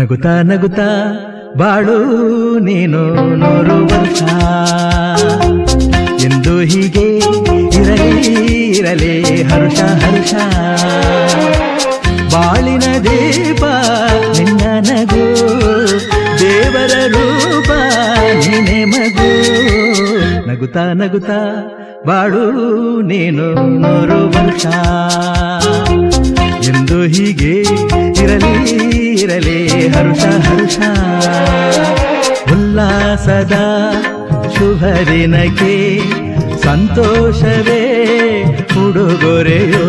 ನಗುತ್ತಾ ನಗುತ್ತಾ ಬಾಳು ನೀನು 100 ವರ್ಷ ಎಂದು ಹೀಗೆ ಇರಲಿ ಇರಲಿ ಹರ್ಷ ಹರ್ಷ ಬಾಳಿನ ದೀಪ ನಿನ್ನ ನಗು ದೇವರ ರೂಪ ನೀನೆ ಮಗು ನಗುತ್ತಾ ನಗುತ್ತಾ ಬಾಳು ನೀನು 100 ವರ್ಷ ಎಂದು ಹೀಗೆ ಇರಲಿ ಇರಲಿ ಹರ್ಷ ಹರ್ಷ ಉಲ್ಲಾಸದ ಶುಭ ದಿನಕ್ಕೆ ಸಂತೋಷವೇ ಉಡುಗೊರೆಯೋ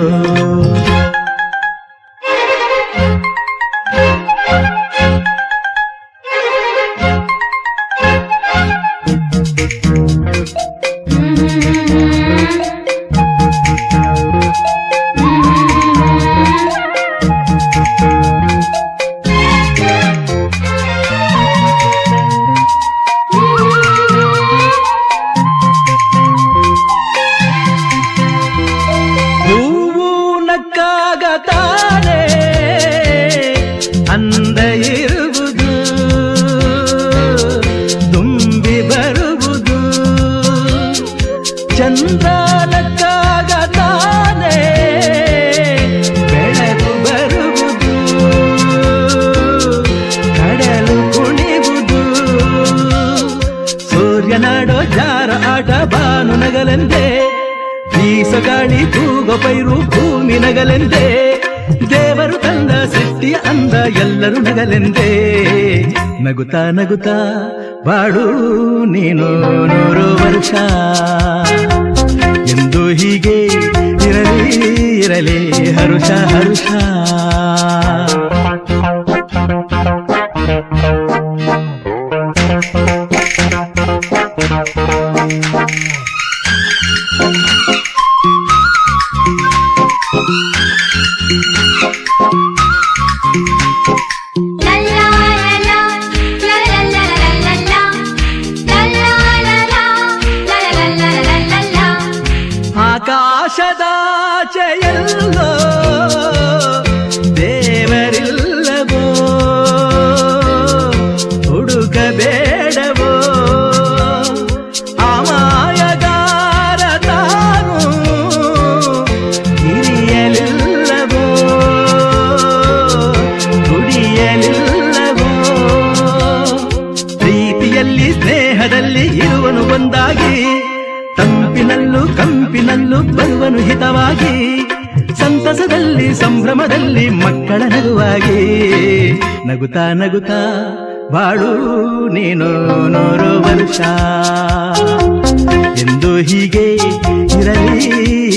ತಾನೆ ಅಂದ ಇರುವುದು ತುಂಬಿ ಬರುವುದು ಚಂದ್ರನಕ್ಕಾಗ ತಾನೆ ಬೆಳಕು ಬರುವುದು ಕಡಲು ಕುಣಿವುದು ಸೂರ್ಯನಾಡೋ ಜಾರ ಆಟ ಬಾನು ನಗಲೆಂದೇ ಬೀಸಗಾಳಿ ತೂಗೋ ಪೈರು ಭೂಮಿ ನಗಲೆಂದೇ ದೇವರು ತಂದ ಸೃಷ್ಟಿಯ ಅಂದ ಎಲ್ಲರೂ ನಗಲೆಂದೇ ನಗುತ್ತಾ ನಗುತ್ತಾ ಬಾಳು ನೀನು 100 ವರ್ಷ ಎಂದು ಹೀಗೆ ಇರಲಿ ಇರಲಿ ಹರುಷ ಹರುಷ ಆಕಾಶದಾಚೆಯಲ್ಲೋ ದೇವರಿಲ್ಲವೋ ಹುಡುಕಬೇಡವೋ ಅಮಾಯಗಾರ ತಾನು ಹಿರಿಯಲಿಲ್ಲವೋ ದುಡಿಯಲಿಲ್ಲವೋ ಪ್ರೀತಿಯಲ್ಲಿ ಸ್ನೇಹದಲ್ಲಿ ಇರುವನು ಒಂದಾಗಿ ತಂಪಿನಲ್ಲೂ ಕಂಪಿನಲ್ಲೂ ಬರುವನು ಹಿತವಾಗಿ ಸಂತಸದಲ್ಲಿ ಸಂಭ್ರಮದಲ್ಲಿ ಮಕ್ಕಳ ನಗುವಾಗಿ ನಗುತ್ತಾ ನಗುತ್ತಾ ಬಾಳು ನೀನು 100 ವರ್ಷ ಎಂದು ಹೀಗೆ ಇರಲಿ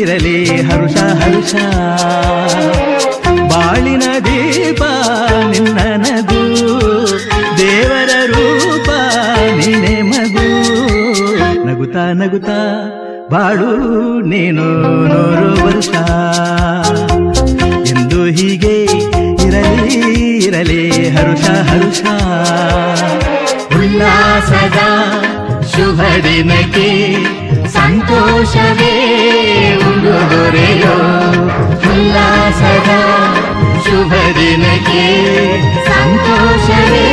ಇರಲಿ ಹರುಷ ಹರುಷ ಬಾಳಿನ ದೀಪ ನಿನ್ನ ನಗು ದೇವರ ರೂಪ ನೀನೆ ಮಗು ನಗುತ್ತಾ ನಗುತ್ತಾ ಬಾಳು ನೀನು 100 ವರ್ಷ ಎಂದು ಹೀಗೆ ಇರಲಿ ಇರಲಿ ಹರುಷ ಹರುಷ ಉಲ್ಲಾಸದ ಶುಭ ದಿನಕ್ಕೆ ಸಂತೋಷವೇ ಉಡುಗೊರೆಯೋ ಉಲ್ಲಾಸದ ಶುಭ ದಿನಕ್ಕೆ ಸಂತೋಷವೇ